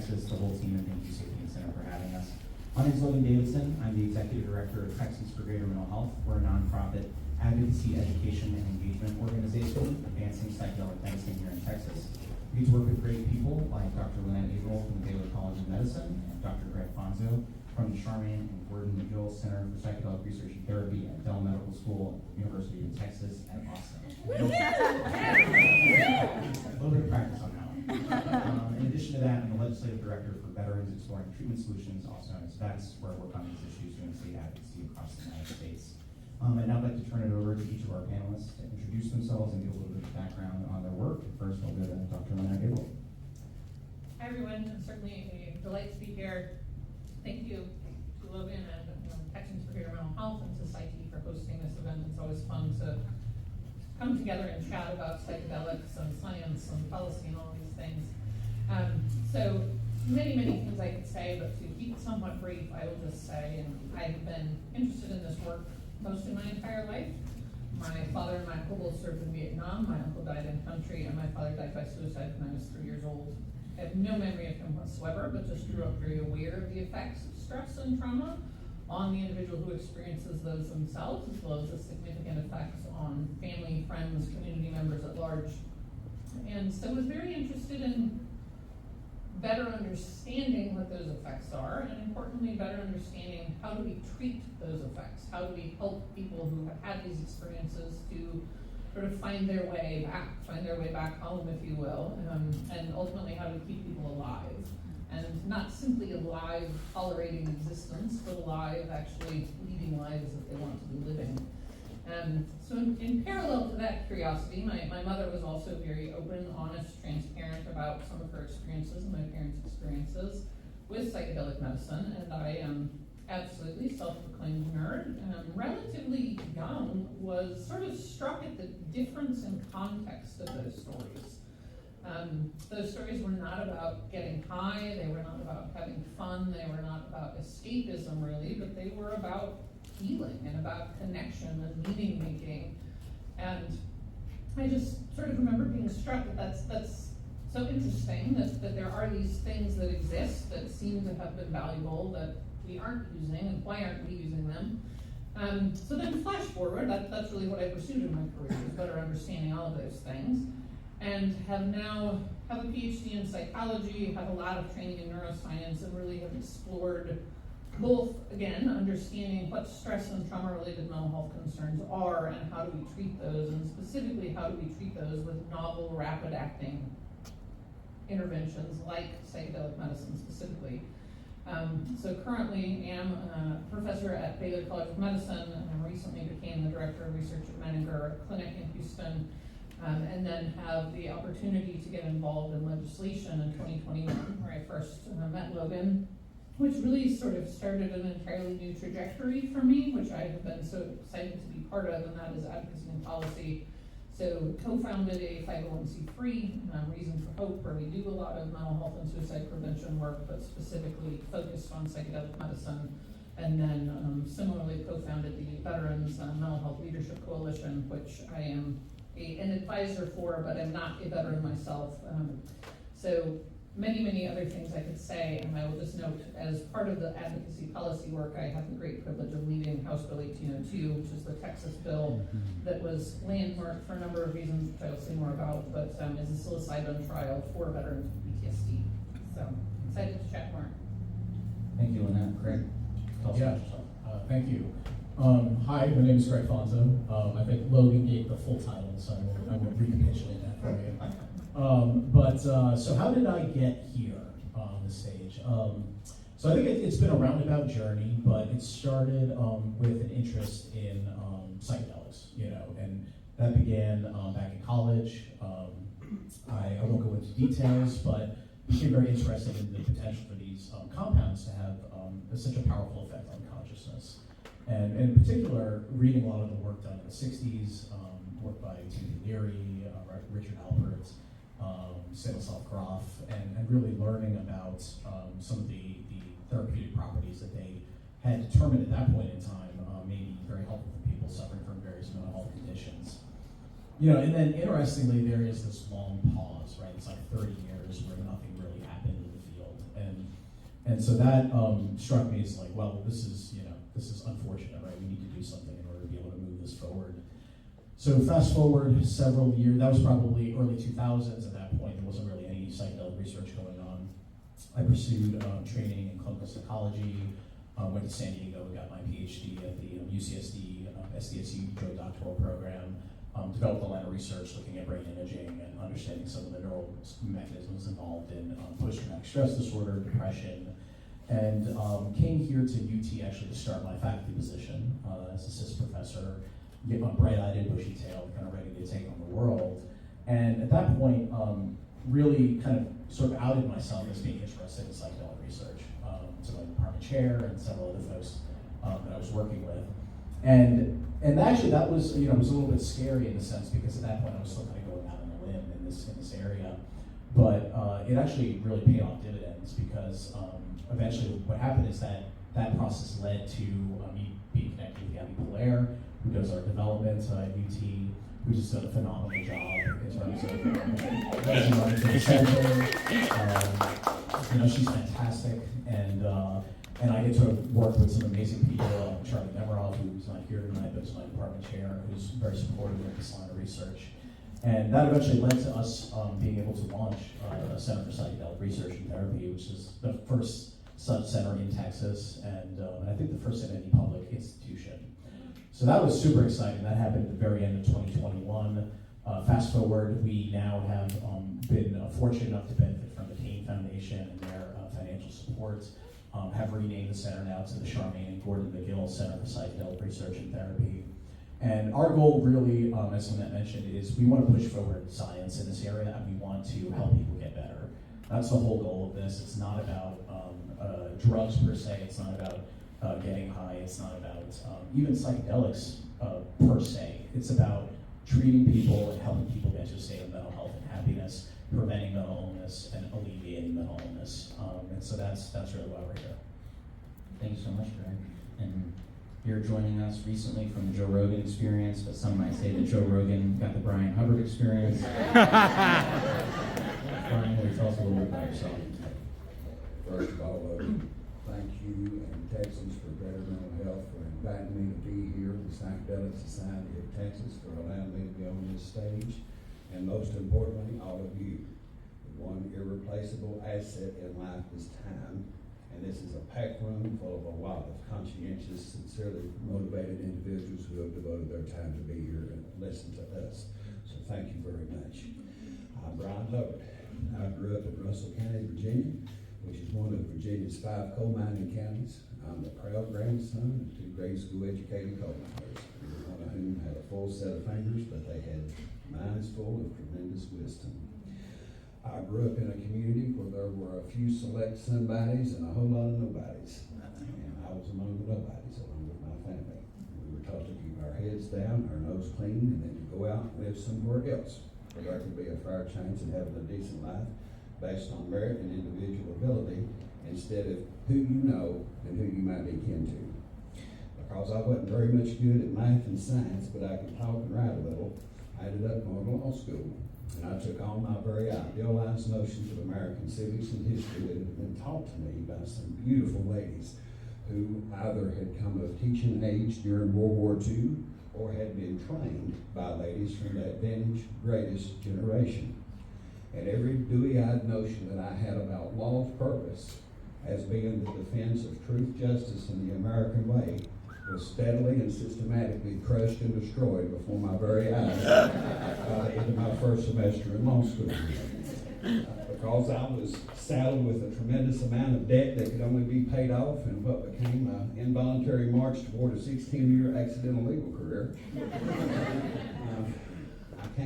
Texas, the whole team, and thank you, Safety and Center, for having us. My name is Logan Davidson. I'm the Executive Director of Texans for Greater Mental Health. We're a nonprofit advocacy, education, and engagement organization advancing psychedelic medicine here in Texas. We get to work with great people like Dr. Lynnette Averill from the Baylor College of Medicine and Dr. Fonzo from the Charmaine and Gordon McGill Center for Psychedelic Research and Therapy at Dell Medical School, University of Texas at Austin. A little bit of practice on that one. In addition to that, I'm the Legislative Director for Veterans Exploring Treatment Solutions, also known as VETS, where I work on these issues doing state advocacy across the United States. I'd now like to turn it over to each of our panelists to introduce themselves and give a little bit of background on their work. First, I'll go to Dr. Lynnette Averill. Hi everyone, it's certainly a delight to be here. Thank you to Logan and Texans for Greater Mental Health and Society for hosting this event. It's always fun to come together and chat about psychedelics and science and policy and all these things. So many things I could say, but to keep it somewhat brief, I will just say, and I've been interested in this work most of my entire life. My father and my uncle both served in Vietnam. My uncle died in country, and my father died by suicide when I was 3 years old. I have no memory of him whatsoever, but just grew up very aware of the effects of stress and trauma on the individual who experiences those themselves, as well as the significant effects on family, friends, community members at large. And so I was very interested in better understanding what those effects are, and importantly, better understanding how do we treat those effects? How do we help people who have had these experiences to sort of find their way back home, if you will, and ultimately how do we keep people alive? And not simply alive, tolerating existence, but alive, actually leading lives that they want to be living. So in parallel to that curiosity, my mother was also very open, honest, transparent about some of her experiences and my parents' experiences with psychedelic medicine, and I am absolutely self-proclaimed nerd, relatively young, was sort of struck at the difference in context of those stories. Those stories were not about getting high, they were not about having fun, they were not about escapism really, but they were about healing and about connection and meaning making. And I just sort of remember being struck that that's so interesting that there are these things that exist that seem to have been valuable that we aren't using, and why aren't we using them? So then flash forward, that's really what I pursued in my career, is better understanding all of those things. And have a PhD in psychology, have a lot of training in neuroscience, and really have explored both, again, understanding what stress and trauma-related mental health concerns are and how do we treat those, and specifically how do we treat those with novel, rapid-acting interventions like psychedelic medicine specifically. So currently am a professor at Baylor College of Medicine, and recently became the director of research at Menninger Clinic in Houston, and then have the opportunity to get involved in legislation in 2021, where I first met Logan, which really sort of started an entirely new trajectory for me, which I have been so excited to be part of, and that is advocacy and policy. So co-founded a 501c3, Reason for Hope, where we do a lot of mental health and suicide prevention work, but specifically focused on psychedelic medicine. And then similarly co-founded the Veterans Mental Health Leadership Coalition, which I am an advisor for, but I'm not a veteran myself. So many other things I could say, and I will just note, as part of the advocacy policy work, I have the great privilege of leading House Bill 1802, which is the Texas bill that was landmarked for a number of reasons, which I'll say more about, but is a psilocybin trial for veterans with PTSD. So excited to chat more. Thank you, Lynnette. Craig, tell us about yourself. Thank you. Hi, my name is Greg Fonzo. I think Logan gave the full title, so I won't recapitulate that for you. So how did I get here on the stage? So I think it's been a roundabout journey, but it started with an interest in psychedelics, and that began back in college. I won't go into details, but became very interested in the potential for these compounds to have such a powerful effect on consciousness. And in particular, reading a lot of the work done in the 60s, work by Timothy Leary, Richard Alpert, Stanislav Grof, and really learning about some of the therapeutic properties that they had determined at that point in time may be very helpful for people suffering from various mental health conditions. And then interestingly, there is this long pause, right? It's like 30 years where nothing really happened in the field. And so that struck me as like, well, this is unfortunate, right? We need to do something in order to be able to move this forward. So fast forward several years, that was probably early 2000s. At that point, there wasn't really any psychedelic research going on. I pursued training in clinical psychology, went to San Diego, got my PhD at the UCSD, SDSU joint doctoral program, developed a lot of research looking at brain imaging and understanding some of the neural mechanisms involved in post-traumatic stress disorder, depression, and came here to UT actually to start my faculty position as assist professor, get my bright-eyed and bushy-tailed, kind of ready to take on the world. And at that point, really kind of sort of outed myself as being interested in psychedelic research to my department chair and several other folks that I was working with. And actually that was, was a little bit scary in a sense, because at that point I was still kind of going out on a limb in this area. But it actually really paid off dividends, because eventually what happened is that process led to me being connected with Gabby Blair, who does our development at UT, who's just done a phenomenal job in terms of running the center. She's fantastic, and I get to work with some amazing people. Charlie Nemeroff, who's not here tonight, but is my department chair, who's very supportive of this line of research. And that eventually led to us being able to launch a Center for Psychedelic Research and Therapy, which is the first such center in Texas, and I think the first in any public institution. So that was super exciting. That happened at the very end of 2021. Fast forward, we now have been fortunate enough to benefit from the Kane Foundation and their financial support. Have renamed the center now to the Charmaine and Gordon McGill Center for Psychedelic Research and Therapy. And our goal really, as Lynnette mentioned, is we want to push forward science in this area, and we want to help people get better. That's the whole goal of this. It's not about drugs per se. It's not about getting high. It's not about even psychedelics per se. It's about treating people and helping people get to a state of mental health and happiness, preventing mental illness and alleviating mental illness. And so that's really why we're here. Thanks so much, Greg. And you're joining us recently from the Joe Rogan experience, but some might say that Joe Rogan got the Brian Hubbard experience. Brian, will you tell us a little bit about yourself? First of all, thank you and Texans for Better Mental Health for inviting me to be here, the Psychedelic Society of Texas for allowing me to be on this stage, and most importantly, all of you. The one irreplaceable asset in life is time, and this is a packed room full of a lot of conscientious, sincerely motivated individuals who have devoted their time to be here and listen to us. So thank you very much. I'm Bryan Hubbard. I grew up in Russell County, Virginia, which is one of Virginia's 5 coal mining counties. I'm the proud grandson of 2 grade school educated coal miners, one of whom had a full set of fingers, but they had minds full of tremendous wisdom. I grew up in a community where there were a few select somebodies and a whole lot of nobodies. And I was among the nobodies along with my family. We were taught to keep our heads down, our nose clean, and then to go out and live somewhere else, where there could be a fair chance of having a decent life based on merit and individual ability, instead of who you know and who you might be kin to. Because I wasn't very much good at math and science, but I could talk and write a little, I ended up going to law school. And I took on my very idealized notions of American civics and history that had been taught to me by some beautiful ladies who either had come of teaching age during World War II or had been trained by ladies from that vintage greatest generation. And every dewy-eyed notion that I had about law's purpose as being the defense of truth, justice, and the American way was steadily and systematically crushed and destroyed before my very eyes by the end of my first semester in law school. Because I was saddled with a tremendous amount of debt that could only be paid off in what became an involuntary march toward a 16-year accidental legal career. I came